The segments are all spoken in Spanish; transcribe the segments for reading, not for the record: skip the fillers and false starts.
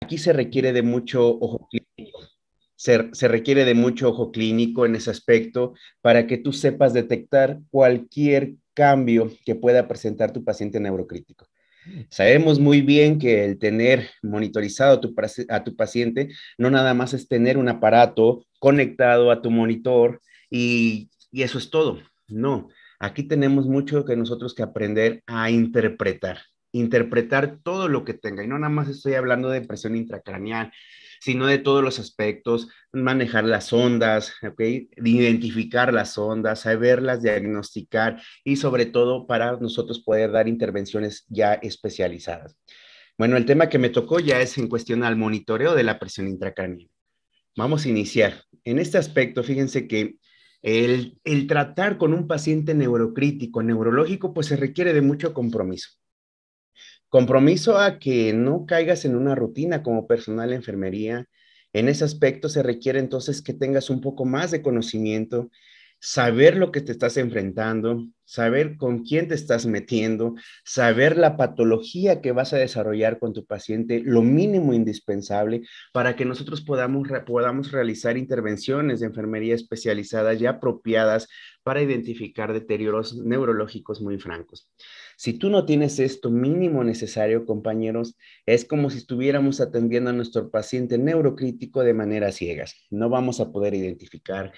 aquí se requiere de mucho ojo clínico. Se requiere de mucho ojo clínico en ese aspecto para que tú sepas detectar cualquier cambio que pueda presentar tu paciente neurocrítico. Sabemos muy bien que el tener monitorizado a tu paciente no nada más es tener un aparato conectado a tu monitor y eso es todo. No, aquí tenemos mucho que nosotros que aprender a interpretar todo lo que tenga. Y no nada más estoy hablando de presión intracraneal, sino de todos los aspectos, manejar las ondas, ¿okay? Identificar las ondas, saberlas diagnosticar y sobre todo para nosotros poder dar intervenciones ya especializadas. Bueno, el tema que me tocó ya es en cuestión al monitoreo de la presión intracraneal. Vamos a iniciar. En este aspecto, fíjense que el tratar con un paciente neurocrítico, neurológico, pues se requiere de mucho compromiso. Compromiso a que no caigas en una rutina como personal de enfermería. En ese aspecto se requiere entonces que tengas un poco más de conocimiento, saber lo que te estás enfrentando, saber con quién te estás metiendo, saber la patología que vas a desarrollar con tu paciente, lo mínimo indispensable para que nosotros podamos realizar intervenciones de enfermería especializadas y apropiadas para identificar deterioros neurológicos muy francos. Si tú no tienes esto mínimo necesario, compañeros, es como si estuviéramos atendiendo a nuestro paciente neurocrítico de manera ciegas. No vamos a poder identificar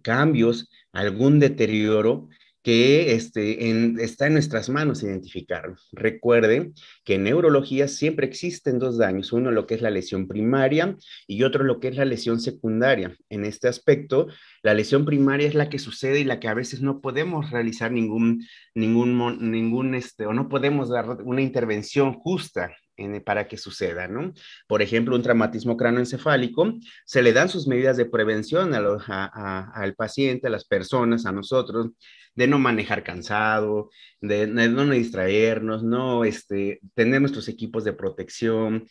cambios, algún deterioro que está en nuestras manos identificar. Recuerden que en neurología siempre existen dos daños, uno lo que es la lesión primaria y otro lo que es la lesión secundaria. En este aspecto, la lesión primaria es la que sucede y la que a veces no podemos realizar o no podemos dar una intervención justa para que suceda, ¿no? Por ejemplo, un traumatismo cráneoencefálico, se le dan sus medidas de prevención al paciente, a las personas, a nosotros, de no manejar cansado, de no distraernos, tener nuestros equipos de protección,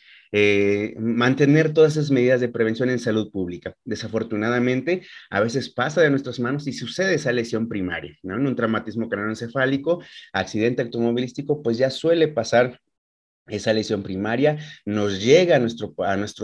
mantener todas esas medidas de prevención en salud pública. Desafortunadamente, a veces pasa de nuestras manos y sucede esa lesión primaria, ¿no? En un traumatismo craneoencefálico, accidente automovilístico, pues ya suele pasar esa lesión primaria, nos llega a nuestro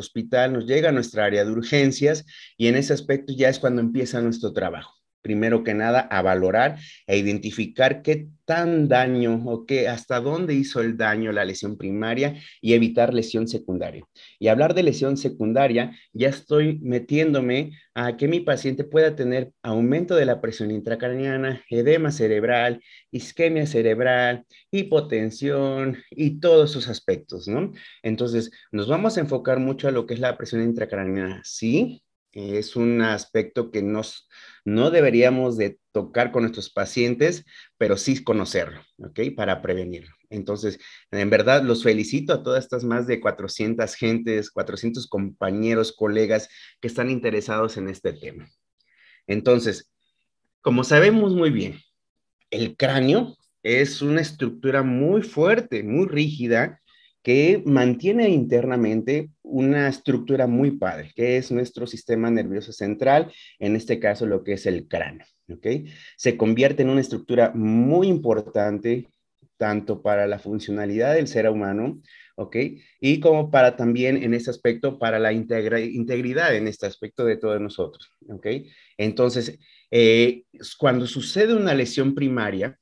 hospital, nos llega a nuestra área de urgencias y en ese aspecto ya es cuando empieza nuestro trabajo. Primero que nada, a valorar e identificar qué tan daño o qué, hasta dónde hizo el daño la lesión primaria y evitar lesión secundaria. Y hablar de lesión secundaria, ya estoy metiéndome a que mi paciente pueda tener aumento de la presión intracraneana, edema cerebral, isquemia cerebral, hipotensión y todos sus aspectos, ¿no? Entonces, nos vamos a enfocar mucho a lo que es la presión intracraneana. Sí, es un aspecto que no deberíamos de tocar con nuestros pacientes, pero sí conocerlo, ¿ok? Para prevenirlo. Entonces, en verdad, los felicito a todas estas más de 400 gentes, 400 compañeros, colegas que están interesados en este tema. Entonces, como sabemos muy bien, el cráneo es una estructura muy fuerte, muy rígida, que mantiene internamente una estructura muy padre, que es nuestro sistema nervioso central, en este caso lo que es el cráneo, ¿ok? Se convierte en una estructura muy importante, tanto para la funcionalidad del ser humano, ¿ok? Y como para también en este aspecto, para la integridad en este aspecto de todos nosotros, ¿ok? Entonces, cuando sucede una lesión primaria,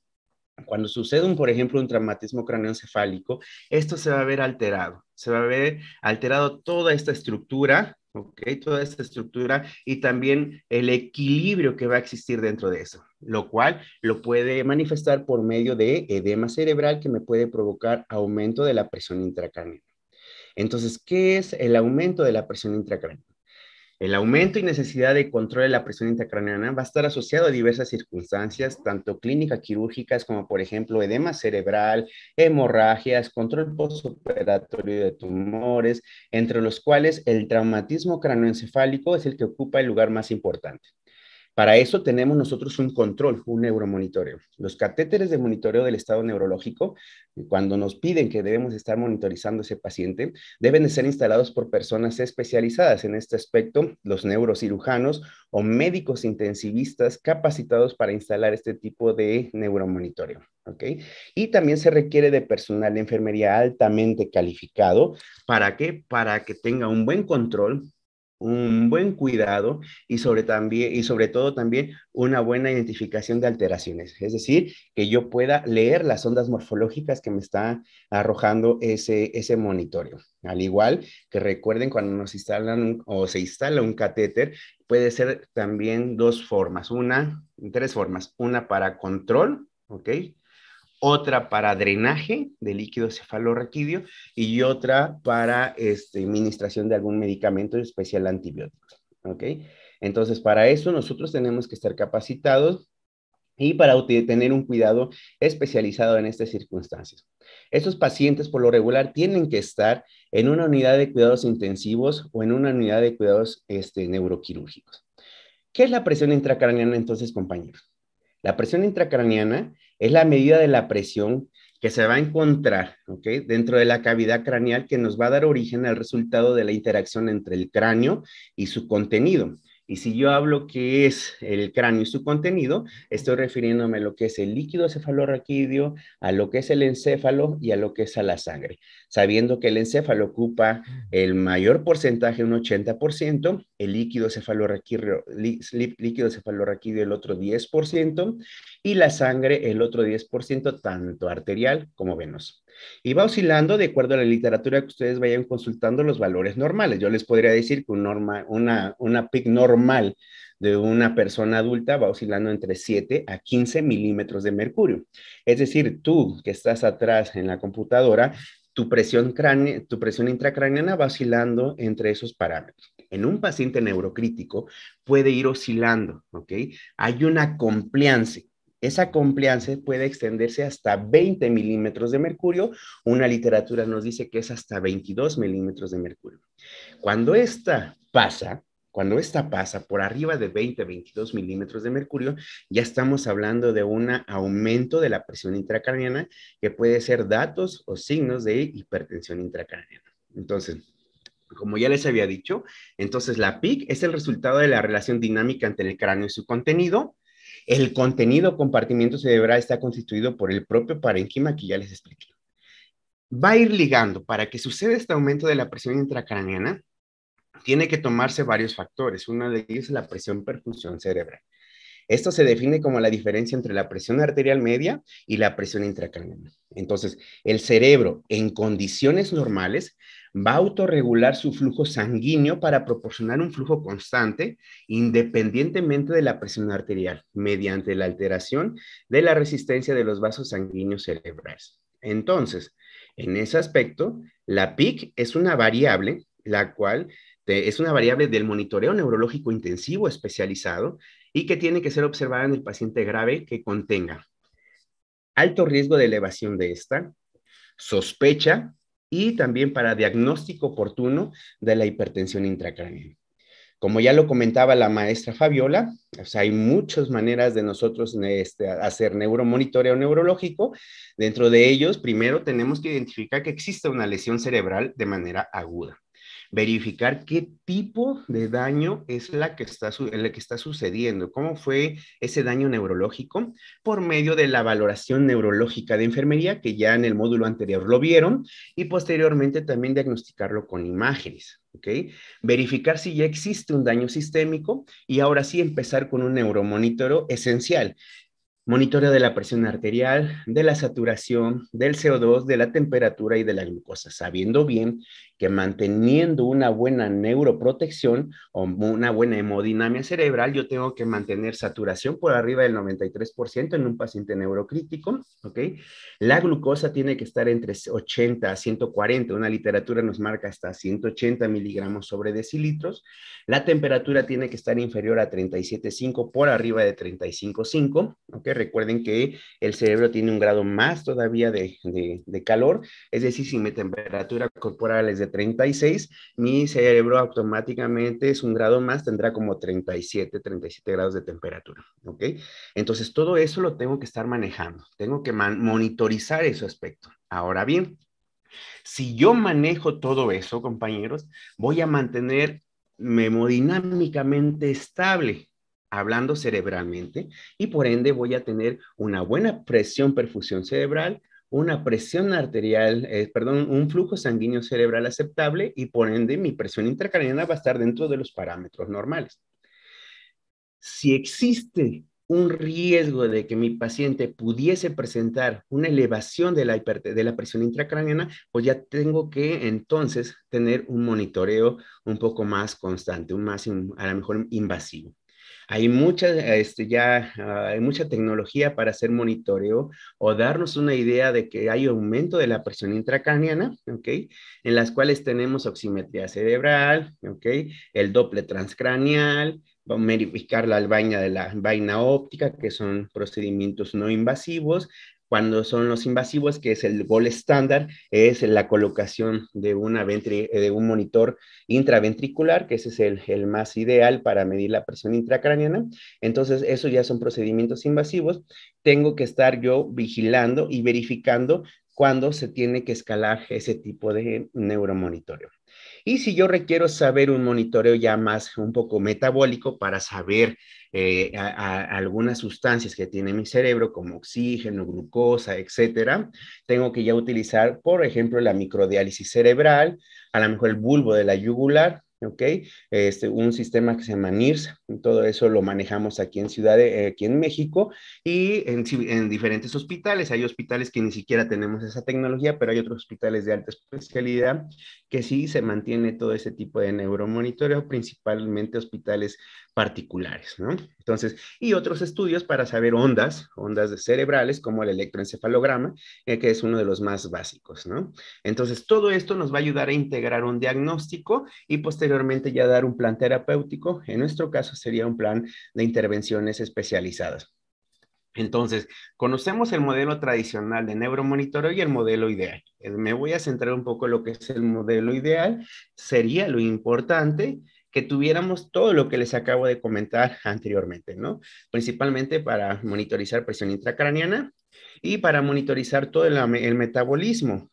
cuando sucede, por ejemplo, un traumatismo craneoencefálico, esto se va a ver alterado. Se va a ver alterado toda esta estructura, ¿ok? Toda esta estructura y también el equilibrio que va a existir dentro de eso, lo cual lo puede manifestar por medio de edema cerebral que me puede provocar aumento de la presión intracraneal. Entonces, ¿qué es el aumento de la presión intracraneal? El aumento y necesidad de control de la presión intracraneana va a estar asociado a diversas circunstancias, tanto clínicas quirúrgicas como, por ejemplo, edema cerebral, hemorragias, control postoperatorio de tumores, entre los cuales el traumatismo craneoencefálico es el que ocupa el lugar más importante. Para eso tenemos nosotros un control, un neuromonitoreo. Los catéteres de monitoreo del estado neurológico, cuando nos piden que debemos estar monitorizando a ese paciente, deben de ser instalados por personas especializadas en este aspecto, los neurocirujanos o médicos intensivistas capacitados para instalar este tipo de neuromonitoreo. ¿Ok? Y también se requiere de personal de enfermería altamente calificado. ¿Para qué? Para que tenga un buen control, un buen cuidado y sobre todo también una buena identificación de alteraciones. Es decir, que yo pueda leer las ondas morfológicas que me está arrojando ese monitoreo. Al igual que recuerden cuando nos instalan o se instala un catéter, puede ser también tres formas. Una para control, ¿ok? Otra para drenaje de líquido cefalorraquídeo y otra para administración de algún medicamento especial antibiótico. ¿Ok? Entonces, para eso nosotros tenemos que estar capacitados y para tener un cuidado especializado en estas circunstancias. Estos pacientes por lo regular tienen que estar en una unidad de cuidados intensivos o en una unidad de cuidados neuroquirúrgicos. ¿Qué es la presión intracraneana entonces, compañeros? La presión intracraneana es la medida de la presión que se va a encontrar, ¿ok? Dentro de la cavidad craneal que nos va a dar origen al resultado de la interacción entre el cráneo y su contenido. Y si yo hablo que es el cráneo y su contenido, estoy refiriéndome a lo que es el líquido cefalorraquídeo, a lo que es el encéfalo y a lo que es a la sangre, sabiendo que el encéfalo ocupa el mayor porcentaje, un 80%, el líquido cefalorraquídeo el otro 10%, y la sangre el otro 10%, tanto arterial como venoso. Y va oscilando de acuerdo a la literatura que ustedes vayan consultando los valores normales. Yo les podría decir que una PIC normal de una persona adulta va oscilando entre 7 a 15 milímetros de mercurio. Es decir, tú que estás atrás en la computadora, tu presión intracraneana va oscilando entre esos parámetros. En un paciente neurocrítico puede ir oscilando, ¿ok? Hay una compliance. Esa compliance puede extenderse hasta 20 milímetros de mercurio. Una literatura nos dice que es hasta 22 milímetros de mercurio. Cuando esta pasa, cuando esta pasa por arriba de 20, 22 milímetros de mercurio, ya estamos hablando de un aumento de la presión intracraneana que puede ser datos o signos de hipertensión intracraneana. Entonces, como ya les había dicho, entonces la PIC es el resultado de la relación dinámica entre el cráneo y su contenido. El contenido compartimiento cerebral está constituido por el propio parénquima que ya les expliqué. Va a ir ligando para que suceda este aumento de la presión intracraneana, tiene que tomarse varios factores. Uno de ellos es la presión perfusión cerebral. Esto se define como la diferencia entre la presión arterial media y la presión intracraneana. Entonces, el cerebro en condiciones normales va a autorregular su flujo sanguíneo para proporcionar un flujo constante independientemente de la presión arterial, mediante la alteración de la resistencia de los vasos sanguíneos cerebrales. Entonces, en ese aspecto, la PIC es una variable, la cual es una variable del monitoreo neurológico intensivo especializado y que tiene que ser observada en el paciente grave que contenga alto riesgo de elevación de esta, sospecha y también para diagnóstico oportuno de la hipertensión intracraneal. Como ya lo comentaba la maestra Fabiola, o sea, hay muchas maneras de nosotros hacer neuromonitoreo neurológico. Dentro de ellos, primero tenemos que identificar que existe una lesión cerebral de manera aguda. Verificar qué tipo de daño es la que está sucediendo, cómo fue ese daño neurológico por medio de la valoración neurológica de enfermería, que ya en el módulo anterior lo vieron, y posteriormente también diagnosticarlo con imágenes, ¿ok? Verificar si ya existe un daño sistémico y ahora sí empezar con un neuromonitoreo esencial. Monitoreo de la presión arterial, de la saturación, del CO2, de la temperatura y de la glucosa, sabiendo bien que manteniendo una buena neuroprotección o una buena hemodinamia cerebral, yo tengo que mantener saturación por arriba del 93% en un paciente neurocrítico, ¿ok? La glucosa tiene que estar entre 80 a 140, una literatura nos marca hasta 180 miligramos sobre decilitros. La temperatura tiene que estar inferior a 37,5 por arriba de 35,5, ¿ok? Recuerden que el cerebro tiene un grado más todavía de calor, es decir, si mi temperatura corporal es de 36, mi cerebro automáticamente es un grado más, tendrá como 37 grados de temperatura, ¿ok? Entonces, todo eso lo tengo que estar manejando, tengo que monitorizar ese aspecto. Ahora bien, si yo manejo todo eso, compañeros, voy a mantener hemodinámicamente estable, hablando cerebralmente, y por ende voy a tener una buena presión perfusión cerebral, una presión arterial, perdón, un flujo sanguíneo cerebral aceptable y por ende mi presión intracraniana va a estar dentro de los parámetros normales. Si existe un riesgo de que mi paciente pudiese presentar una elevación de la presión intracraniana, pues ya tengo que entonces tener un monitoreo un poco más constante, a lo mejor invasivo. Hay mucha, hay mucha tecnología para hacer monitoreo o darnos una idea de que hay aumento de la presión intracraniana, ¿ok? En las cuales tenemos oximetría cerebral, ¿ok? El Doppler transcraneal, vamos a verificar la vaina de la vaina óptica, que son procedimientos no invasivos. Cuando son los invasivos, que es el gol estándar, es la colocación de de un monitor intraventricular, que ese es el más ideal para medir la presión intracraniana. Entonces, eso ya son procedimientos invasivos. Tengo que estar yo vigilando y verificando cuando se tiene que escalar ese tipo de neuromonitoreo. Y si yo requiero saber un monitoreo ya más un poco metabólico para saber algunas sustancias que tiene mi cerebro, como oxígeno, glucosa, etcétera, tengo que ya utilizar, por ejemplo, la microdiálisis cerebral, a lo mejor el bulbo de la yugular, ¿ok? Un sistema que se llama NIRS, todo eso lo manejamos aquí aquí en México y en diferentes hospitales. Hay hospitales que ni siquiera tenemos esa tecnología, pero hay otros hospitales de alta especialidad que sí se mantiene todo ese tipo de neuromonitoreo, principalmente hospitales particulares, ¿no? Entonces, y otros estudios para saber ondas cerebrales, como el electroencefalograma, que es uno de los más básicos, ¿no? Entonces, todo esto nos va a ayudar a integrar un diagnóstico y posteriormente ya dar un plan terapéutico. En nuestro caso sería un plan de intervenciones especializadas. Entonces, conocemos el modelo tradicional de neuromonitoreo y el modelo ideal. Me voy a centrar un poco en lo que es el modelo ideal. Sería lo importante que tuviéramos todo lo que les acabo de comentar anteriormente, ¿no? Principalmente para monitorizar presión intracraniana y para monitorizar todo el metabolismo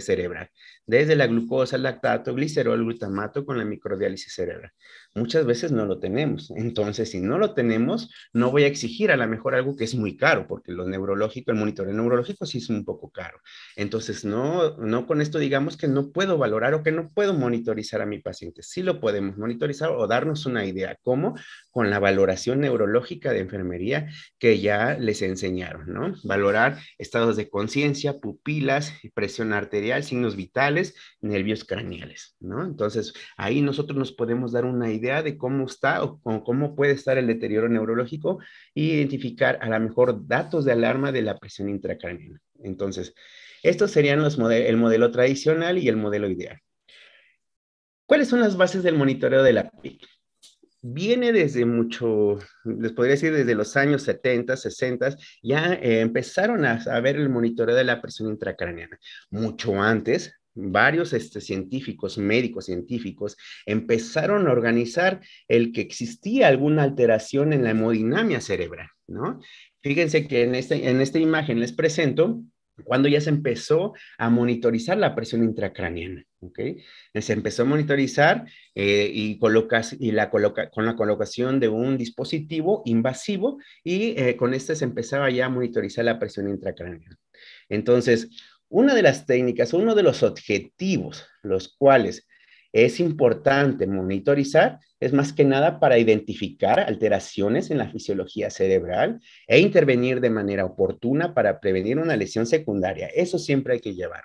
cerebral, desde la glucosa, el lactato, glicerol, glutamato con la microdiálisis cerebral. Muchas veces no lo tenemos. Entonces, si no lo tenemos, no voy a exigir a lo mejor algo que es muy caro, porque lo neurológico, el monitoreo neurológico sí es un poco caro. Entonces, no con esto digamos que no puedo valorar o que no puedo monitorizar a mi paciente. Sí lo podemos monitorizar o darnos una idea. ¿Cómo? Con la valoración neurológica de enfermería que ya les enseñaron, ¿no? Valorar estados de conciencia, pupilas, presión arterial, signos vitales, nervios craneales, ¿no? Entonces, ahí nosotros nos podemos dar una idea de cómo está o cómo puede estar el deterioro neurológico e identificar a lo mejor datos de alarma de la presión intracraneal. Entonces, estos serían el modelo tradicional y el modelo ideal. ¿Cuáles son las bases del monitoreo de la PIC? Viene desde les podría decir desde los años 70, 60, ya empezaron a ver el monitoreo de la presión intracraneana. Mucho antes, varios científicos, médicos científicos, empezaron a organizar el que existía alguna alteración en la hemodinamia cerebral, ¿no? Fíjense que en esta imagen les presento cuando ya se empezó a monitorizar la presión intracraneana, ¿ok? Se empezó a monitorizar con la colocación de un dispositivo invasivo y con este se empezaba ya a monitorizar la presión intracraneal. Entonces, una de las técnicas, uno de los objetivos, los cuales es importante monitorizar, es más que nada para identificar alteraciones en la fisiología cerebral e intervenir de manera oportuna para prevenir una lesión secundaria. Eso siempre hay que llevar.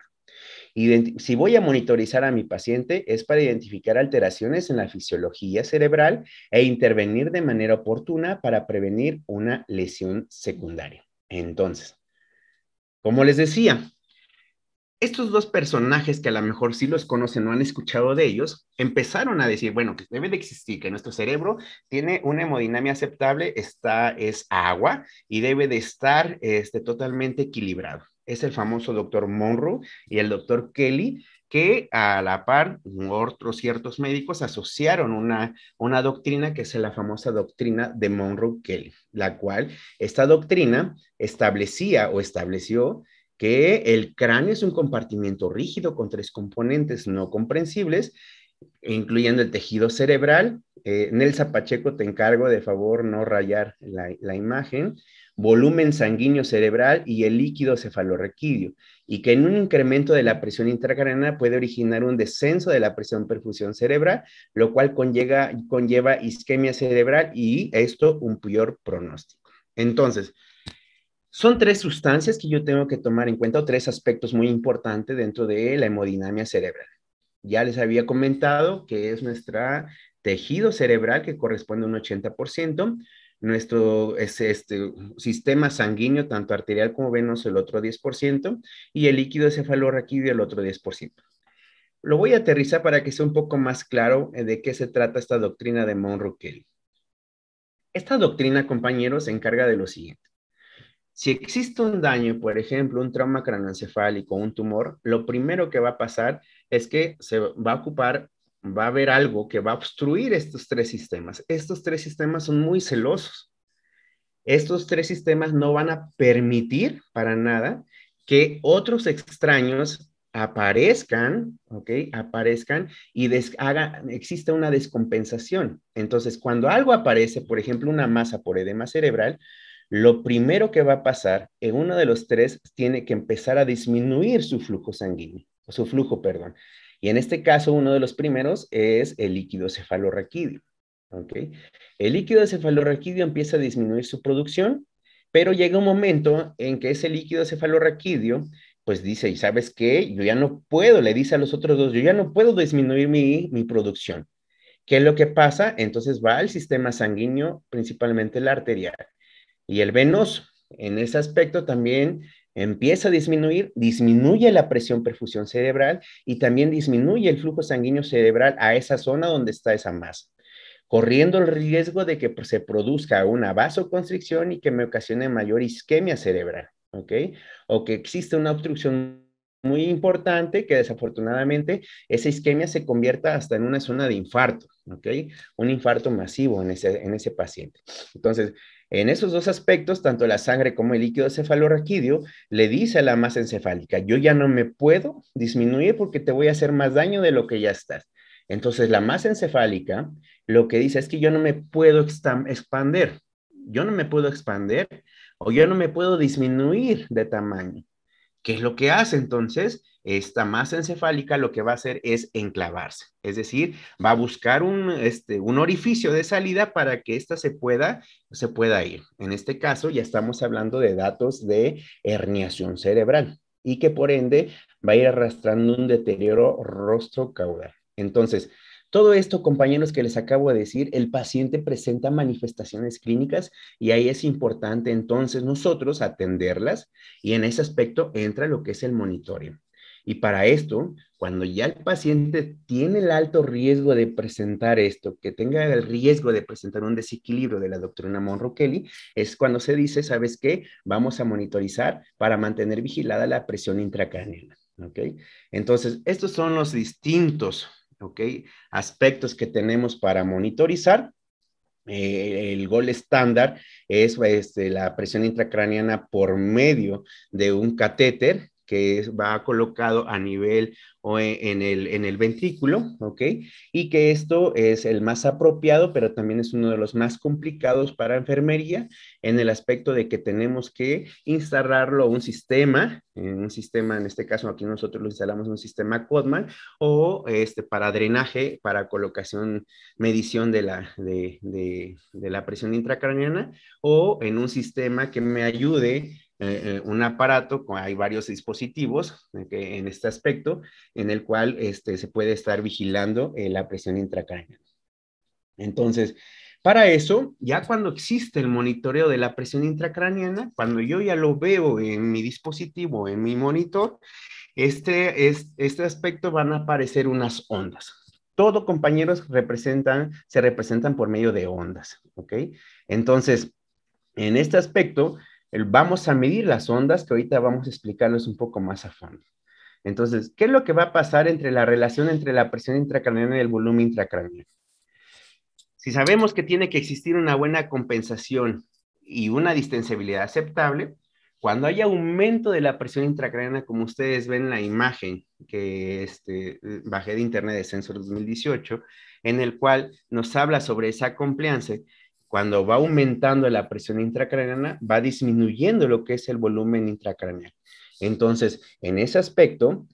Si voy a monitorizar a mi paciente es para identificar alteraciones en la fisiología cerebral e intervenir de manera oportuna para prevenir una lesión secundaria. Entonces, como les decía, Estos dos personajes que a lo mejor sí los conocen o han escuchado de ellos, empezaron a decir, bueno, que debe de existir, que nuestro cerebro tiene una hemodinamia aceptable, es agua y debe de estar totalmente equilibrado. Es el famoso doctor Monroe y el doctor Kelly, que a la par, otros ciertos médicos asociaron una doctrina que es la famosa doctrina de Monroe-Kelly, la cual esta doctrina establecía o estableció que el cráneo es un compartimiento rígido con tres componentes no comprensibles, incluyendo el tejido cerebral. Nelsa Pacheco, te encargo de favor no rayar la imagen, volumen sanguíneo cerebral y el líquido cefalorraquídeo, y que en un incremento de la presión intracraneana puede originar un descenso de la presión perfusión cerebral, lo cual conlleva isquemia cerebral y esto un peor pronóstico. Entonces, son tres sustancias que yo tengo que tomar en cuenta, o tres aspectos muy importantes dentro de la hemodinamia cerebral. Ya les había comentado que es nuestro tejido cerebral, que corresponde a un 80%, nuestro sistema sanguíneo, tanto arterial como venoso, el otro 10%, y el líquido cefalorraquídeo, el otro 10%. Lo voy a aterrizar para que sea un poco más claro de qué se trata esta doctrina de Monroe-Kelly. Esta doctrina, compañeros, se encarga de lo siguiente. Si existe un daño, por ejemplo, un trauma craneoencefálico, un tumor, lo primero que va a pasar es que se va a ocupar, va a haber algo que va a obstruir estos tres sistemas. Estos tres sistemas son muy celosos. Estos tres sistemas no van a permitir para nada que otros extraños aparezcan, ¿ok? Aparezcan y existe una descompensación. Entonces, cuando algo aparece, por ejemplo, una masa por edema cerebral, lo primero que va a pasar en uno de los tres tiene que empezar a disminuir su flujo sanguíneo, su flujo, perdón. Y en este caso, uno de los primeros es el líquido cefalorraquídeo. ¿Ok? El líquido cefalorraquídeo empieza a disminuir su producción, pero llega un momento en que ese líquido cefalorraquídeo, pues dice, ¿y sabes qué? Yo ya no puedo, le dice a los otros dos, yo ya no puedo disminuir mi producción. ¿Qué es lo que pasa? Entonces va al sistema sanguíneo, principalmente el arterial y el venoso. En ese aspecto también empieza a disminuir, disminuye la presión perfusión cerebral y también disminuye el flujo sanguíneo cerebral a esa zona donde está esa masa, corriendo el riesgo de que se produzca una vasoconstricción y que me ocasione mayor isquemia cerebral, ¿ok? O que existe una obstrucción muy importante que desafortunadamente esa isquemia se convierta hasta en una zona de infarto, ¿ok? Un infarto masivo en ese paciente. Entonces, en esos dos aspectos, tanto la sangre como el líquido cefalorraquídeo le dice a la masa encefálica, yo ya no me puedo disminuir porque te voy a hacer más daño de lo que ya estás. Entonces, la masa encefálica lo que dice es que yo no me puedo expander, yo no me puedo expander o yo no me puedo disminuir de tamaño. ¿Qué es lo que hace entonces? Esta masa encefálica lo que va a hacer es enclavarse, es decir, va a buscar un orificio de salida para que ésta se pueda ir. En este caso ya estamos hablando de datos de herniación cerebral y que por ende va a ir arrastrando un deterioro rostro caudal. Entonces, todo esto, compañeros, que les acabo de decir, el paciente presenta manifestaciones clínicas y ahí es importante entonces nosotros atenderlas y en ese aspecto entra lo que es el monitoreo. Y para esto, cuando ya el paciente tiene el alto riesgo de presentar esto, que tenga el riesgo de presentar un desequilibrio de la doctrina Monroe-Kelly, es cuando se dice, ¿sabes qué? Vamos a monitorizar para mantener vigilada la presión intracraneana. ¿Ok? Entonces, estos son los distintos, ¿ok? Aspectos que tenemos para monitorizar. El gol estándar es la presión intracraneana por medio de un catéter que va colocado a nivel o en el ventrículo, ¿ok? Y que esto es el más apropiado, pero también es uno de los más complicados para enfermería en el aspecto de que tenemos que instalarlo a un sistema, en este caso aquí nosotros lo instalamos en un sistema Codman o para drenaje, para colocación medición de la presión intracraneana o en un sistema que me ayude, un aparato, hay varios dispositivos en este aspecto, en el cual se puede estar vigilando la presión intracraneana. Entonces, para eso, ya cuando existe el monitoreo de la presión intracraneana, cuando yo ya lo veo en mi dispositivo, en mi monitor, este aspecto van a aparecer unas ondas. Todo, compañeros, se representan por medio de ondas, ¿ok? Entonces, en este aspecto, vamos a medir las ondas, que ahorita vamos a explicarles un poco más a fondo. Entonces, ¿qué es lo que va a pasar entre la relación entre la presión intracraneal y el volumen intracraneal? Si sabemos que tiene que existir una buena compensación y una distensibilidad aceptable, cuando hay aumento de la presión intracraneana, como ustedes ven en la imagen que bajé de internet de Sensor 2018, en el cual nos habla sobre esa compliance, cuando va aumentando la presión intracraneana, va disminuyendo lo que es el volumen intracraneal. Entonces, en ese aspecto,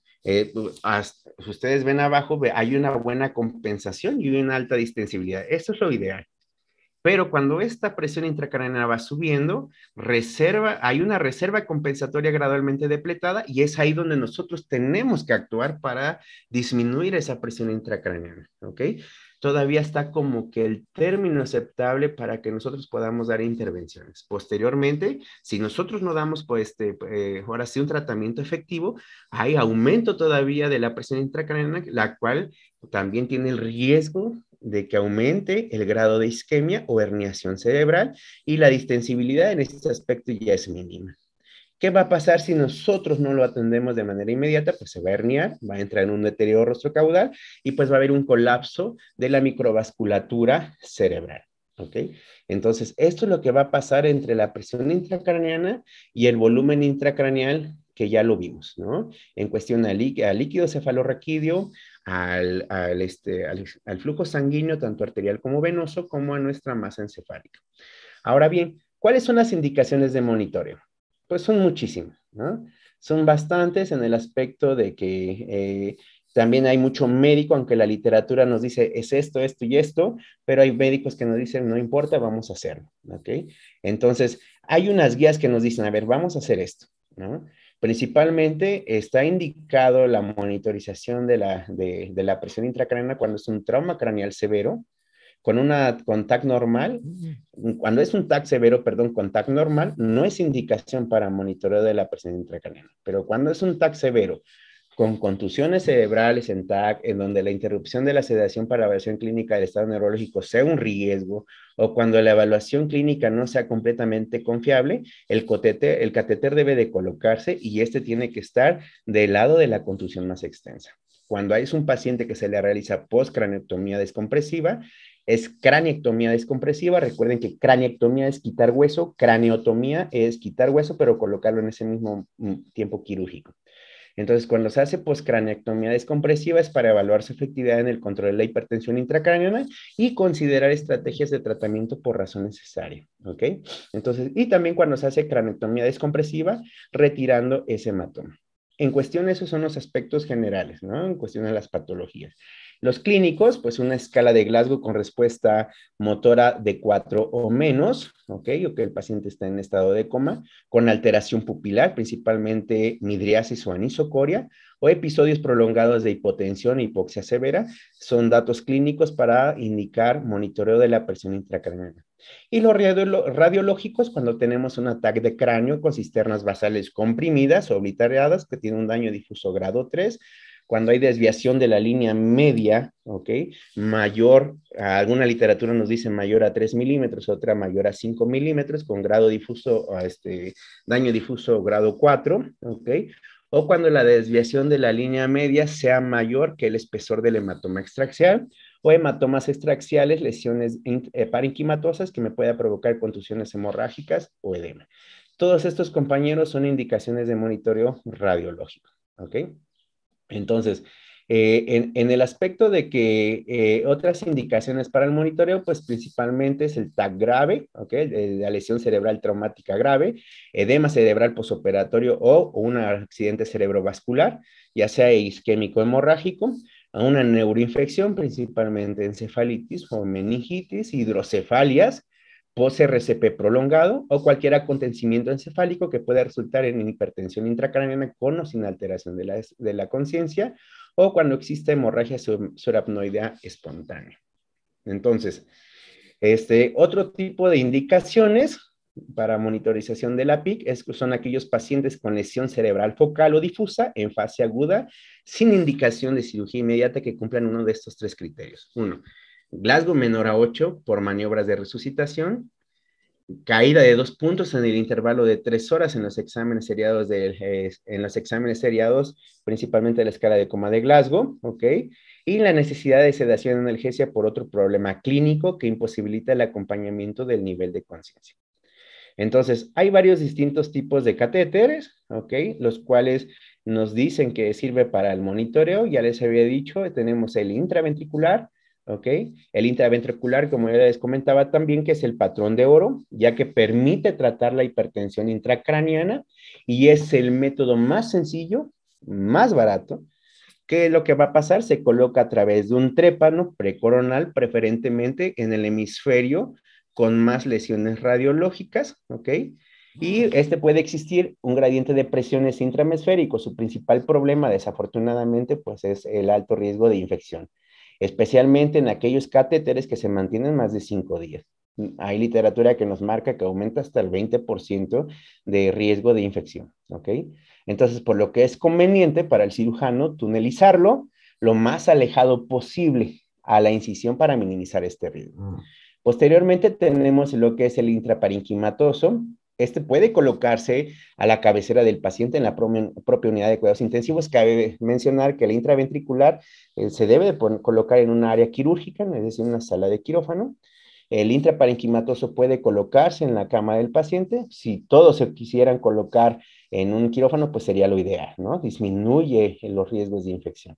ustedes ven abajo, hay una buena compensación y una alta distensibilidad. Eso es lo ideal. Pero cuando esta presión intracraneal va subiendo, hay una reserva compensatoria gradualmente depletada y es ahí donde nosotros tenemos que actuar para disminuir esa presión intracraneal, ¿ok? Todavía está como que el término aceptable para que nosotros podamos dar intervenciones. Posteriormente, si nosotros no damos, pues, ahora sí, un tratamiento efectivo, hay aumento todavía de la presión intracraneal, la cual también tiene el riesgo de que aumente el grado de isquemia o herniación cerebral y la distensibilidad en este aspecto ya es mínima. ¿Qué va a pasar si nosotros no lo atendemos de manera inmediata? Pues se va a herniar, va a entrar en un deterioro rostrocaudal y pues va a haber un colapso de la microvasculatura cerebral. ¿Ok? Entonces, esto es lo que va a pasar entre la presión intracraneana y el volumen intracraneal que ya lo vimos, ¿no? En cuestión al líquido cefalorraquídeo, al flujo sanguíneo, tanto arterial como venoso, como a nuestra masa encefálica. Ahora bien, ¿cuáles son las indicaciones de monitoreo? Pues son muchísimas, ¿no? Son bastantes en el aspecto de que también hay mucho médico, aunque la literatura nos dice es esto, esto y esto, pero hay médicos que nos dicen no importa, vamos a hacerlo, ¿ok? Entonces, hay unas guías que nos dicen, a ver, vamos a hacer esto, ¿no? Principalmente está indicado la monitorización de la presión intracraneana cuando es un trauma craneal severo, con TAC normal, cuando es un TAC severo, perdón, con TAC normal, no es indicación para monitoreo de la presión intracraneana, pero cuando es un TAC severo, con contusiones cerebrales en TAC, en donde la interrupción de la sedación para la evaluación clínica del estado neurológico sea un riesgo, o cuando la evaluación clínica no sea completamente confiable, el catéter debe de colocarse y este tiene que estar del lado de la contusión más extensa. Cuando es un paciente que se le realiza postcraneotomía descompresiva, es craneectomía descompresiva. Recuerden que craneectomía es quitar hueso, craneotomía es quitar hueso, pero colocarlo en ese mismo tiempo quirúrgico. Entonces, cuando se hace postcraneectomía descompresiva es para evaluar su efectividad en el control de la hipertensión intracraneana y considerar estrategias de tratamiento por razón necesaria, ¿ok? Entonces, y también cuando se hace craneectomía descompresiva, retirando ese hematoma. En cuestión, esos son los aspectos generales, ¿no? En cuestión de las patologías. Los clínicos, pues una escala de Glasgow con respuesta motora de 4 o menos, ¿ok? O que el paciente está en estado de coma, con alteración pupilar, principalmente midriasis o anisocoria, o episodios prolongados de hipotensión e hipoxia severa, son datos clínicos para indicar monitoreo de la presión intracraneana. Y los radiológicos, cuando tenemos un ataque de cráneo con cisternas basales comprimidas o obliteradas, que tiene un daño difuso grado 3, cuando hay desviación de la línea media, ¿ok? Mayor, alguna literatura nos dice mayor a 3 milímetros, otra mayor a 5 milímetros, con grado difuso, daño difuso grado 4, ¿ok? O cuando la desviación de la línea media sea mayor que el espesor del hematoma extraxial, o hematomas extraxiales, lesiones parenquimatosas que me pueda provocar contusiones hemorrágicas o edema. Todos estos, compañeros, son indicaciones de monitoreo radiológico, ¿ok? Entonces, en el aspecto de que otras indicaciones para el monitoreo, pues principalmente es el TAC grave, ¿ok? La lesión cerebral traumática grave, edema cerebral posoperatorio o un accidente cerebrovascular, ya sea isquémico hemorrágico, a una neuroinfección, principalmente encefalitis o meningitis, hidrocefalias, post-RCP prolongado o cualquier acontecimiento encefálico que pueda resultar en hipertensión intracraneana con o sin alteración de la conciencia o cuando existe hemorragia subaracnoidea espontánea. Entonces, otro tipo de indicaciones para monitorización de la PIC son aquellos pacientes con lesión cerebral focal o difusa en fase aguda, sin indicación de cirugía inmediata que cumplan uno de estos tres criterios. Uno, Glasgow menor a 8 por maniobras de resucitación, caída de 2 puntos en el intervalo de 3 horas en los exámenes seriados, principalmente de la escala de coma de Glasgow, ¿ok? Y la necesidad de sedación analgesia por otro problema clínico que imposibilita el acompañamiento del nivel de conciencia. Entonces, hay varios distintos tipos de catéteres, ¿ok? Los cuales nos dicen que sirve para el monitoreo. Ya les había dicho, tenemos el intraventricular, ¿ok? El intraventricular, como ya les comentaba también, que es el patrón de oro, ya que permite tratar la hipertensión intracraniana y es el método más sencillo, más barato, que lo que va a pasar se coloca a través de un trépano precoronal, preferentemente en el hemisferio con más lesiones radiológicas, ¿ok? Y este puede existir un gradiente de presiones intrahemisférico. Su principal problema, desafortunadamente, pues es el alto riesgo de infección, especialmente en aquellos catéteres que se mantienen más de 5 días. Hay literatura que nos marca que aumenta hasta el 20% de riesgo de infección, ¿ok? Entonces, por lo que es conveniente para el cirujano tunelizarlo lo más alejado posible a la incisión para minimizar este riesgo. Posteriormente tenemos lo que es el intraparenquimatoso. Este puede colocarse a la cabecera del paciente en la propia unidad de cuidados intensivos. Cabe mencionar que el intraventricular se debe de colocar en una área quirúrgica, es decir, una sala de quirófano. El intraparenquimatoso puede colocarse en la cama del paciente. Si todos se quisieran colocar en un quirófano, pues sería lo ideal, ¿no? Disminuye los riesgos de infección.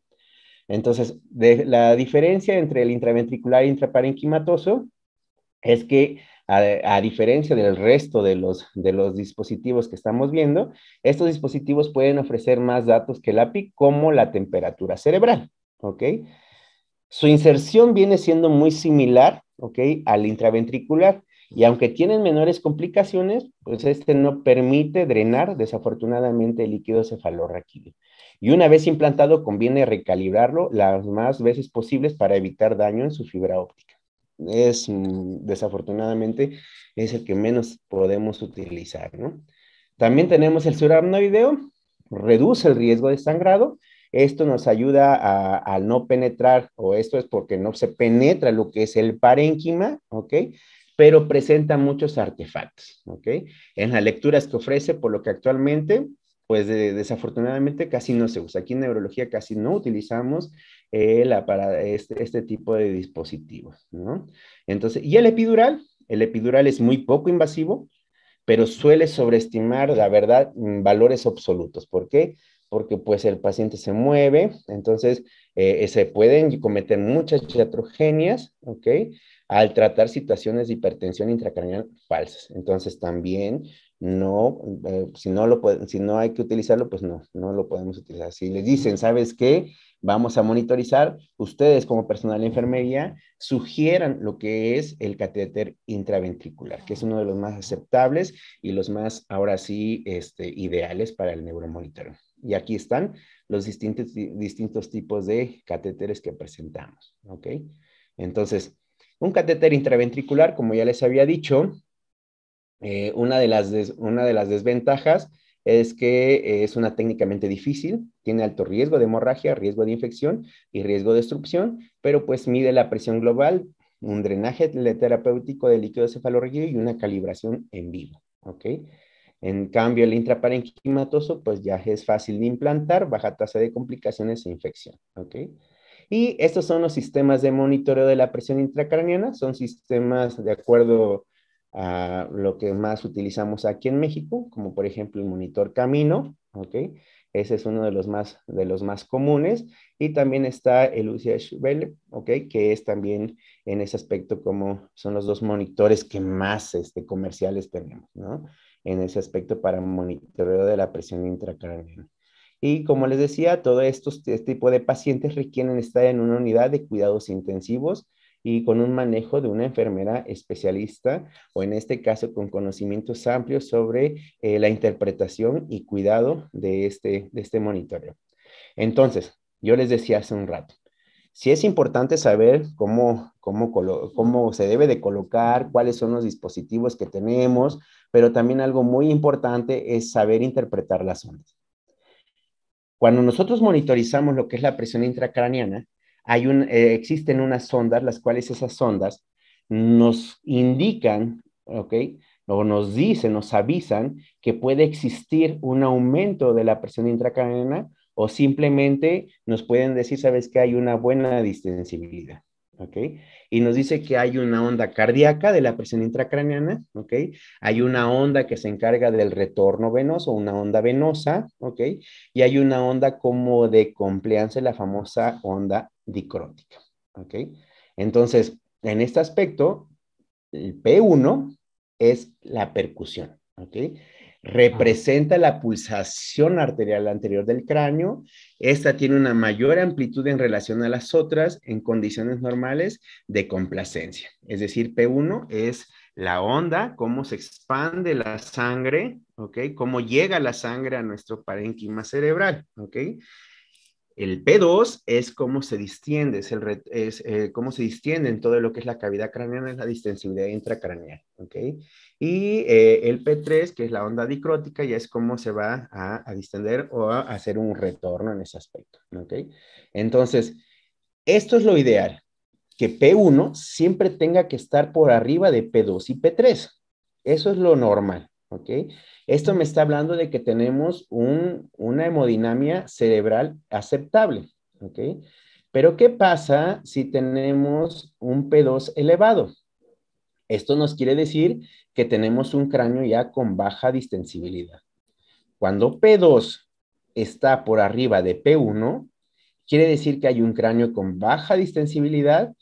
Entonces, la diferencia entre el intraventricular e intraparenquimatoso es que a diferencia del resto de los dispositivos que estamos viendo, estos dispositivos pueden ofrecer más datos que el API, como la temperatura cerebral, ¿ok? Su inserción viene siendo muy similar, ¿ok? Al intraventricular, y aunque tienen menores complicaciones, pues este no permite drenar desafortunadamente el líquido cefalorraquídeo. Y una vez implantado, conviene recalibrarlo las más veces posibles para evitar daño en su fibra óptica. Desafortunadamente, es el que menos podemos utilizar, ¿no? También tenemos el subaracnoideo, reduce el riesgo de sangrado. Esto nos ayuda a no penetrar, o esto es porque no se penetra lo que es el parénquima, ¿ok? Pero presenta muchos artefactos, ¿ok? En las lecturas que ofrece, por lo que actualmente, pues desafortunadamente casi no se usa. Aquí en neurología casi no utilizamos para este tipo de dispositivos, ¿no? Entonces, y el epidural es muy poco invasivo, pero suele sobreestimar, la verdad, valores absolutos. ¿Por qué? Porque pues el paciente se mueve, entonces se pueden cometer muchas iatrogenias, ¿ok? Al tratar situaciones de hipertensión intracraneal falsas. Entonces también no, si no hay que utilizarlo, pues no lo podemos utilizar. Si les dicen, ¿sabes qué? Vamos a monitorizar, ustedes como personal de enfermería sugieran lo que es el catéter intraventricular, que es uno de los más aceptables y los más, ahora sí, ideales para el neuromonitoreo. Y aquí están los distintos tipos de catéteres que presentamos, ¿ok? Entonces, un catéter intraventricular, como ya les había dicho, una de las desventajas es que es una técnicamente difícil, tiene alto riesgo de hemorragia, riesgo de infección y riesgo de obstrucción, pero pues mide la presión global, un drenaje terapéutico de líquido cefalorraquídeo y una calibración en vivo, ¿ok? En cambio, el intraparenquimatoso, pues ya es fácil de implantar, baja tasa de complicaciones e infección, ¿ok? Y estos son los sistemas de monitoreo de la presión intracraneana, son sistemas de acuerdo a lo que más utilizamos aquí en México, como por ejemplo el monitor Camino, ¿ok? Ese es uno de los más comunes, y también está el UCH-Bell, ¿ok? Que es también en ese aspecto como son los dos monitores que más comerciales tenemos, ¿no? En ese aspecto para monitoreo de la presión intracraneana. Y como les decía, todo este tipo de pacientes requieren estar en una unidad de cuidados intensivos y con un manejo de una enfermera especialista, o en este caso con conocimientos amplios sobre la interpretación y cuidado de este monitoreo. Entonces, yo les decía hace un rato, Sí es importante saber cómo se debe de colocar, cuáles son los dispositivos que tenemos, pero también algo muy importante es saber interpretar las ondas. Cuando nosotros monitorizamos lo que es la presión intracraneana, existen unas ondas, las cuales esas ondas nos indican, ¿ok? O nos dicen, nos avisan que puede existir un aumento de la presión intracraneana o simplemente nos pueden decir, sabes que hay una buena distensibilidad, ¿ok? Y nos dice que hay una onda cardíaca de la presión intracraneana, ¿ok? Hay una onda que se encarga del retorno venoso, una onda venosa, ¿ok? Y hay una onda como de compliance, la famosa onda dicrótica, ¿ok? Entonces, en este aspecto, el P1 es la percusión, ¿ok? Representa la pulsación arterial anterior del cráneo. Esta tiene una mayor amplitud en relación a las otras en condiciones normales de complacencia. Es decir, P1 es la onda, cómo se expande la sangre, ¿ok? Cómo llega la sangre a nuestro parénquima cerebral, ¿ok? El P2 es cómo se distiende, cómo se distiende en todo lo que es la cavidad craneana, es la distensibilidad intracraneal, ¿ok? Y el P3, que es la onda dicrótica, ya es cómo se va a distender o a hacer un retorno en ese aspecto, ¿ok? Entonces, esto es lo ideal, que P1 siempre tenga que estar por arriba de P2 y P3. Eso es lo normal, ¿ok? Esto me está hablando de que tenemos una hemodinamia cerebral aceptable, ¿ok? Pero ¿qué pasa si tenemos un P2 elevado? Esto nos quiere decir que tenemos un cráneo ya con baja distensibilidad. Cuando P2 está por arriba de P1, quiere decir que hay un cráneo con baja distensibilidad,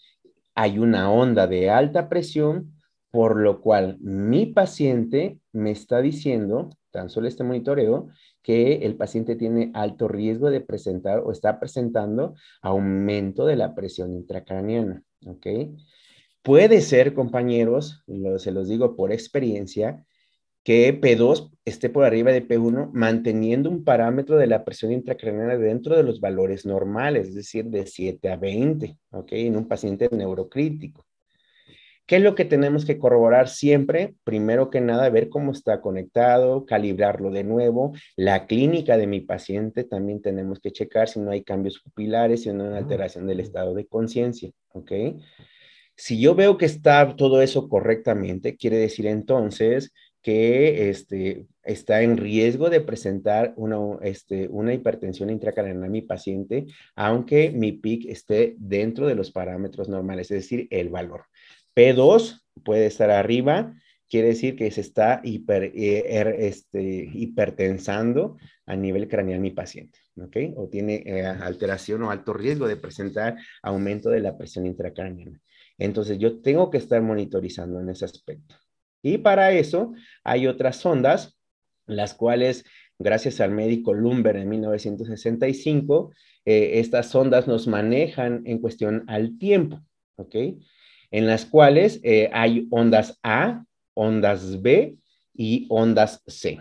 hay una onda de alta presión, por lo cual mi paciente me está diciendo, tan solo este monitoreo, que el paciente tiene alto riesgo de presentar o está presentando aumento de la presión intracraneana, ¿ok? Puede ser, compañeros, se los digo por experiencia, que P2 esté por arriba de P1, manteniendo un parámetro de la presión intracraneana dentro de los valores normales, es decir, de 7 a 20, ¿ok? En un paciente neurocrítico. ¿Qué es lo que tenemos que corroborar siempre? Primero que nada, ver cómo está conectado, calibrarlo de nuevo. La clínica de mi paciente también tenemos que checar si no hay cambios pupilares, si no hay alteración del estado de conciencia, ¿ok? Si yo veo que está todo eso correctamente, quiere decir entonces que está en riesgo de presentar una hipertensión intracraneal a mi paciente, aunque mi PIC esté dentro de los parámetros normales, es decir, el valor. P2 puede estar arriba, quiere decir que se está hipertensando a nivel craneal mi paciente, ¿ok? O tiene alteración o alto riesgo de presentar aumento de la presión intracraneal. Entonces yo tengo que estar monitorizando en ese aspecto. Y para eso hay otras sondas, las cuales, gracias al médico Lumber en 1965, estas sondas nos manejan en cuestión al tiempo, ¿ok? En las cuales hay ondas A, ondas B y ondas C.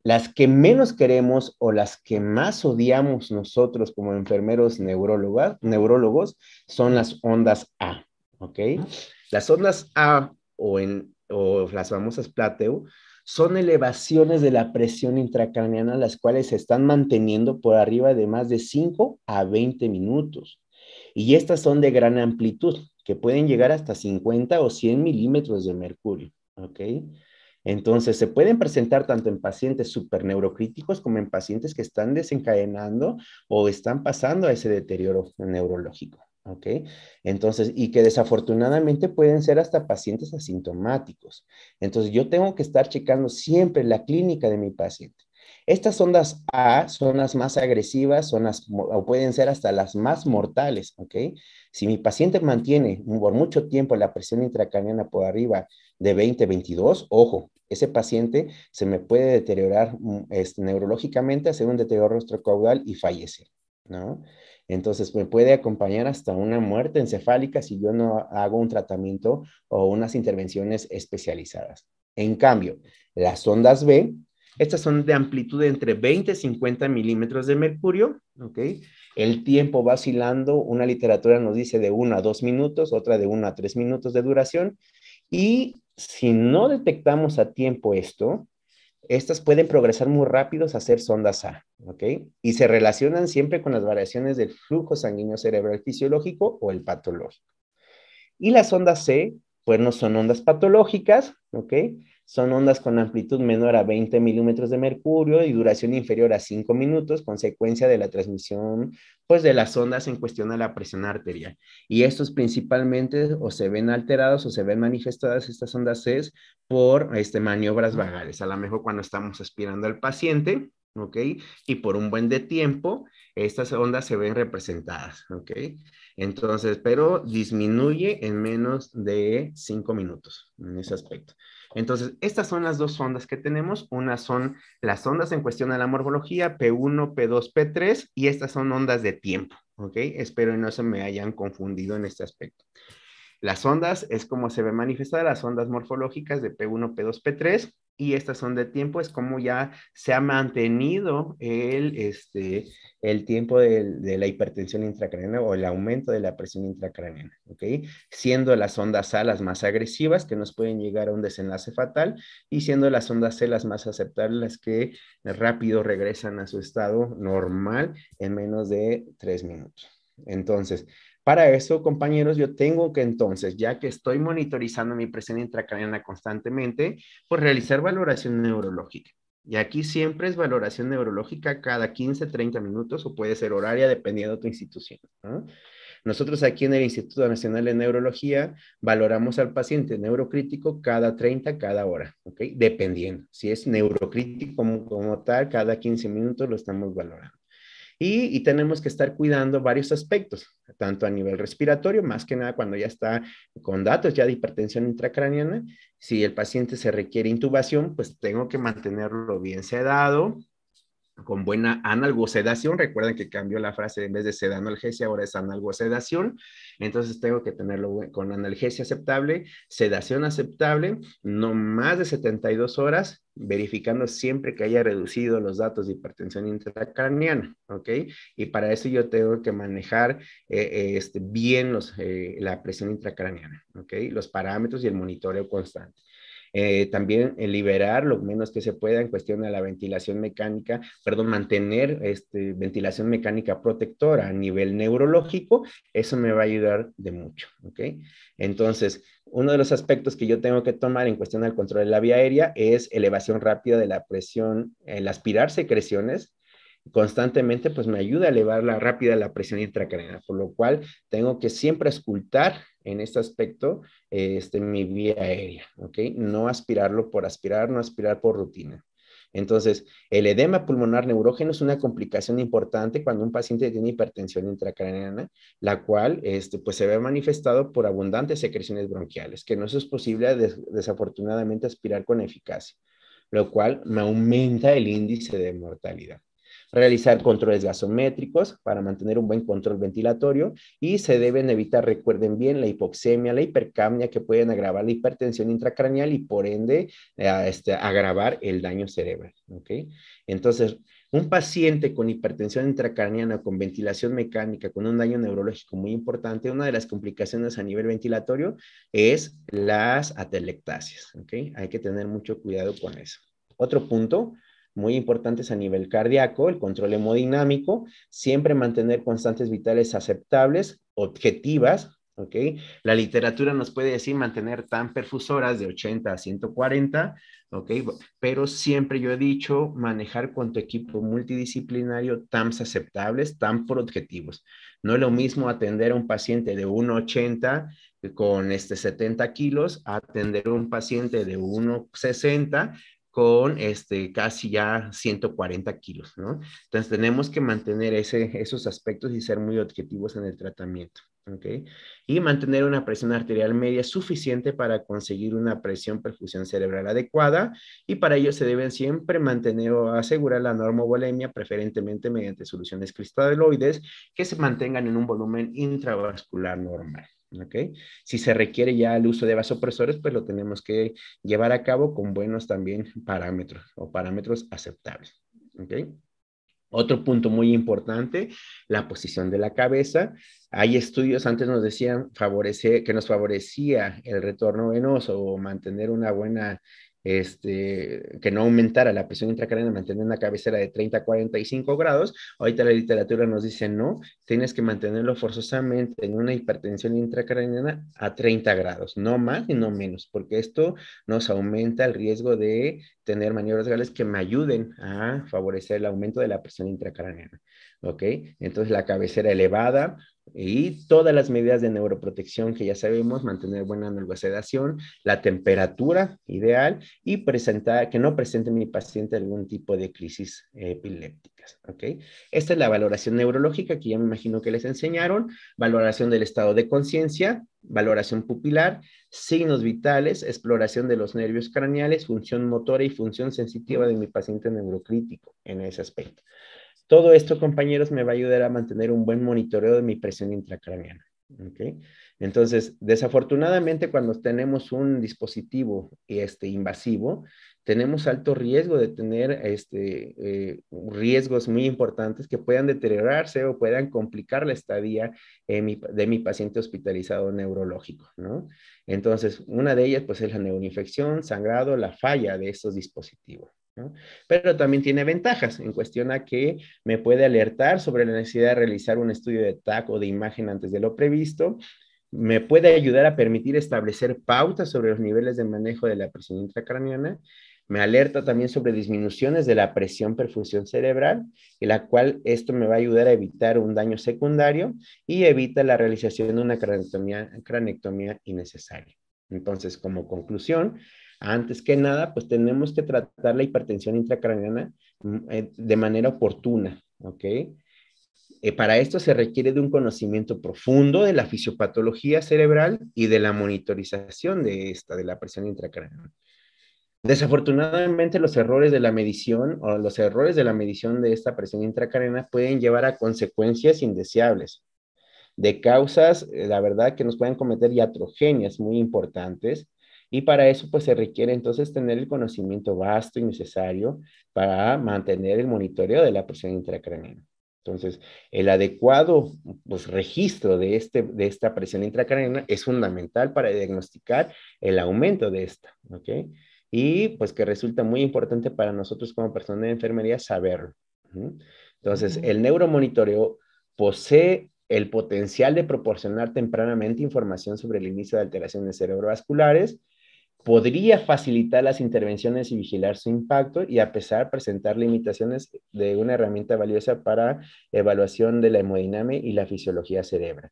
Las que menos queremos o las que más odiamos nosotros como enfermeros neurólogos son las ondas A, ¿ok? Las ondas A o las famosas plateo son elevaciones de la presión intracraneana, las cuales se están manteniendo por arriba de más de 5 a 20 minutos. Y estas son de gran amplitud, que pueden llegar hasta 50 o 100 milímetros de mercurio, ¿ok? Entonces, se pueden presentar tanto en pacientes superneurocríticos como en pacientes que están desencadenando o están pasando a ese deterioro neurológico, ¿ok? Entonces, y que desafortunadamente pueden ser hasta pacientes asintomáticos. Entonces, yo tengo que estar checando siempre la clínica de mi paciente. Estas ondas A son las más agresivas, o pueden ser hasta las más mortales, ¿ok? Si mi paciente mantiene por mucho tiempo la presión intracraneana por arriba de 20, 22, ojo, ese paciente se me puede deteriorar neurológicamente, hacer un deterioro retrocaudal y fallecer, ¿no? Entonces me puede acompañar hasta una muerte encefálica si yo no hago un tratamiento o unas intervenciones especializadas. En cambio, las ondas B, estas son de amplitud de entre 20 y 50 milímetros de mercurio, ¿ok? El tiempo va oscilando, una literatura nos dice de 1 a 2 minutos, otra de 1 a 3 minutos de duración, y si no detectamos a tiempo esto, estas pueden progresar muy rápidos a ser sondas A, ¿ok? Y se relacionan siempre con las variaciones del flujo sanguíneo cerebral fisiológico o el patológico. Y las ondas C, pues no son ondas patológicas, ¿ok? Son ondas con amplitud menor a 20 milímetros de mercurio y duración inferior a 5 minutos, consecuencia de la transmisión, pues, de las ondas en cuestión a la presión arterial. Y estos principalmente o se ven alterados o se ven manifestadas estas ondas C por maniobras vagales. A lo mejor cuando estamos aspirando al paciente, ¿ok? Y por un buen de tiempo, estas ondas se ven representadas, ¿ok? Entonces, pero disminuye en menos de 5 minutos en ese aspecto. Entonces, estas son las dos ondas que tenemos. Unas son las ondas en cuestión de la morfología, P1, P2, P3, y estas son ondas de tiempo, ¿ok? Espero que no se me hayan confundido en este aspecto. Las ondas es como se ve manifestada, las ondas morfológicas de P1, P2, P3, y estas son de tiempo, es como ya se ha mantenido el tiempo de la hipertensión intracraneana o el aumento de la presión intracraneana, ¿ok? Siendo las ondas A las más agresivas, que nos pueden llegar a un desenlace fatal, y siendo las ondas C las más aceptables, las que rápido regresan a su estado normal en menos de 3 minutos. Entonces, para eso, compañeros, yo tengo que entonces, ya que estoy monitorizando mi presión intracraneana constantemente, pues realizar valoración neurológica. Y aquí siempre es valoración neurológica cada 15, 30 minutos o puede ser horaria dependiendo de tu institución, ¿no? Nosotros aquí en el Instituto Nacional de Neurología valoramos al paciente neurocrítico cada 30, cada hora, ¿ok? Dependiendo. Si es neurocrítico como tal, cada 15 minutos lo estamos valorando. Y tenemos que estar cuidando varios aspectos, tanto a nivel respiratorio, más que nada cuando ya está con datos ya de hipertensión intracraneana. Si el paciente se requiere intubación, pues tengo que mantenerlo bien sedado, con buena analgosedación. Recuerden que cambió la frase, en vez de sedanalgesia, ahora es analgosedación. Entonces tengo que tenerlo con analgesia aceptable, sedación aceptable, no más de 72 horas, verificando siempre que haya reducido los datos de hipertensión intracraneana, ¿ok? Y para eso yo tengo que manejar bien la presión intracraneana, ¿ok? Los parámetros y el monitoreo constante. También liberar lo menos que se pueda en cuestión de la ventilación mecánica, perdón, mantener ventilación mecánica protectora a nivel neurológico, eso me va a ayudar de mucho, ¿ok? Entonces, uno de los aspectos que yo tengo que tomar en cuestión del control de la vía aérea es elevación rápida de la presión, el aspirar secreciones constantemente, pues me ayuda a elevar rápida la presión intracraneana, por lo cual tengo que siempre escultar en este aspecto mi vía aérea, ¿ok? No aspirarlo por aspirar, no aspirar por rutina. Entonces, el edema pulmonar neurógeno es una complicación importante cuando un paciente tiene hipertensión intracraneana, la cual pues se ve manifestado por abundantes secreciones bronquiales, que no es posible desafortunadamente aspirar con eficacia, lo cual me aumenta el índice de mortalidad. Realizar controles gasométricos para mantener un buen control ventilatorio y se deben evitar, recuerden bien, la hipoxemia, la hipercapnia que pueden agravar la hipertensión intracraneal y por ende agravar el daño cerebral, ¿ok? Entonces, un paciente con hipertensión intracraneana, con ventilación mecánica, con un daño neurológico muy importante, una de las complicaciones a nivel ventilatorio es las atelectasias, ¿ok? Hay que tener mucho cuidado con eso. Otro punto muy importantes a nivel cardíaco, el control hemodinámico, siempre mantener constantes vitales aceptables, objetivas, ¿ok? La literatura nos puede decir mantener TAM perfusoras de 80 a 140, ¿ok? Pero siempre yo he dicho manejar con tu equipo multidisciplinario TAMs aceptables, TAM por objetivos. No es lo mismo atender a un paciente de 1,80 con 70 kilos, a atender a un paciente de 1,60 con casi ya 140 kilos, ¿no? Entonces tenemos que mantener esos aspectos y ser muy objetivos en el tratamiento, ¿ok? Y mantener una presión arterial media suficiente para conseguir una presión perfusión cerebral adecuada y para ello se deben siempre mantener o asegurar la normovolemia, preferentemente mediante soluciones cristaloides que se mantengan en un volumen intravascular normal. ¿Ok? Si se requiere ya el uso de vasopresores, pues lo tenemos que llevar a cabo con buenos también parámetros o parámetros aceptables. ¿Ok? Otro punto muy importante, la posición de la cabeza. Hay estudios, antes nos decían que nos favorecía el retorno venoso o mantener una buena, que no aumentara la presión intracraneana, mantener una cabecera de 30 a 45 grados. Ahorita la literatura nos dice no, tienes que mantenerlo forzosamente en una hipertensión intracraneana a 30 grados, no más y no menos, porque esto nos aumenta el riesgo de tener maniobras gales que me ayuden a favorecer el aumento de la presión intracraneana. ¿Ok? Entonces la cabecera elevada y todas las medidas de neuroprotección que ya sabemos, mantener buena neurocsedación, la temperatura ideal y que no presente mi paciente algún tipo de crisis epilépticas. ¿Ok? Esta es la valoración neurológica que ya me imagino que les enseñaron, valoración del estado de conciencia, valoración pupilar, signos vitales, exploración de los nervios craneales, función motora y función sensitiva de mi paciente neurocrítico en ese aspecto. Todo esto, compañeros, me va a ayudar a mantener un buen monitoreo de mi presión intracraneana. ¿Okay? Entonces, desafortunadamente, cuando tenemos un dispositivo invasivo, tenemos alto riesgo de tener riesgos muy importantes que puedan deteriorarse o puedan complicar la estadía de mi paciente hospitalizado neurológico, ¿no? Entonces, una de ellas, pues, es la neuroinfección, sangrado, la falla de estos dispositivos, ¿no? Pero también tiene ventajas en cuestión a que me puede alertar sobre la necesidad de realizar un estudio de TAC o de imagen antes de lo previsto, me puede ayudar a permitir establecer pautas sobre los niveles de manejo de la presión intracraneana, me alerta también sobre disminuciones de la presión perfusión cerebral, en la cual esto me va a ayudar a evitar un daño secundario y evita la realización de una cranectomía innecesaria. Entonces, como conclusión, antes que nada, pues tenemos que tratar la hipertensión intracraneana de manera oportuna, ¿ok? Para esto se requiere de un conocimiento profundo de la fisiopatología cerebral y de la monitorización de la presión intracraneana. Desafortunadamente, los errores de la medición o los errores de la medición de esta presión intracraneana pueden llevar a consecuencias indeseables, de causas, la verdad, que nos pueden cometer iatrogenias muy importantes, y para eso pues se requiere entonces tener el conocimiento vasto y necesario para mantener el monitoreo de la presión intracraneana. Entonces, el adecuado pues, registro de esta presión intracraneana es fundamental para diagnosticar el aumento de esta, ¿ok? Y pues que resulta muy importante para nosotros como personal de enfermería saberlo. Entonces, el neuromonitoreo posee el potencial de proporcionar tempranamente información sobre el inicio de alteraciones cerebrovasculares, podría facilitar las intervenciones y vigilar su impacto y a pesar de presentar limitaciones de una herramienta valiosa para evaluación de la hemodinamia y la fisiología cerebral.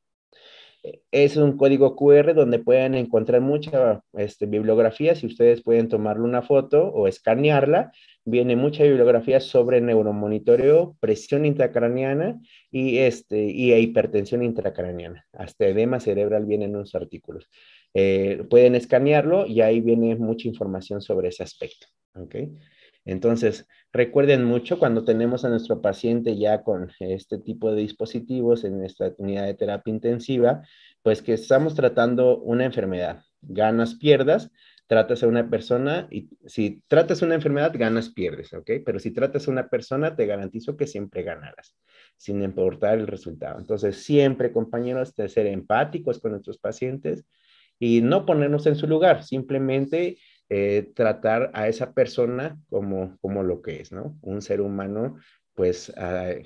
Es un código QR donde pueden encontrar mucha bibliografía. Si ustedes pueden tomarle una foto o escanearla, viene mucha bibliografía sobre neuromonitoreo, presión intracraneana y hipertensión intracraneana. Hasta edema cerebral vienen unos artículos. Pueden escanearlo y ahí viene mucha información sobre ese aspecto. ¿Ok? Entonces, recuerden mucho cuando tenemos a nuestro paciente ya con este tipo de dispositivos en esta unidad de terapia intensiva, pues que estamos tratando una enfermedad. Ganas, pierdas, tratas a una persona y si tratas una enfermedad, ganas, pierdes, ¿ok? Pero si tratas a una persona, te garantizo que siempre ganarás, sin importar el resultado. Entonces, siempre, compañeros, de ser empáticos con nuestros pacientes y no ponernos en su lugar, simplemente tratar a esa persona como lo que es, ¿no? Un ser humano, pues,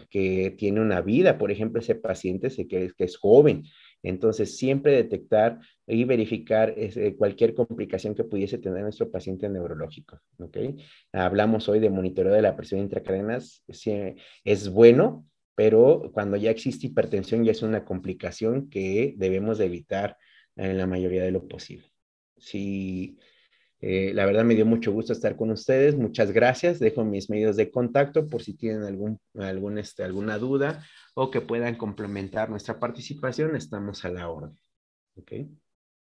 que tiene una vida, por ejemplo, ese paciente que es joven. Entonces, siempre detectar y verificar cualquier complicación que pudiese tener nuestro paciente neurológico, ¿ok? Hablamos hoy de monitoreo de la presión intracraneana, sí, es bueno, pero cuando ya existe hipertensión ya es una complicación que debemos de evitar en la mayoría de lo posible. Sí, la verdad me dio mucho gusto estar con ustedes. Muchas gracias. Dejo mis medios de contacto por si tienen alguna duda o que puedan complementar nuestra participación. Estamos a la orden. ¿Ok?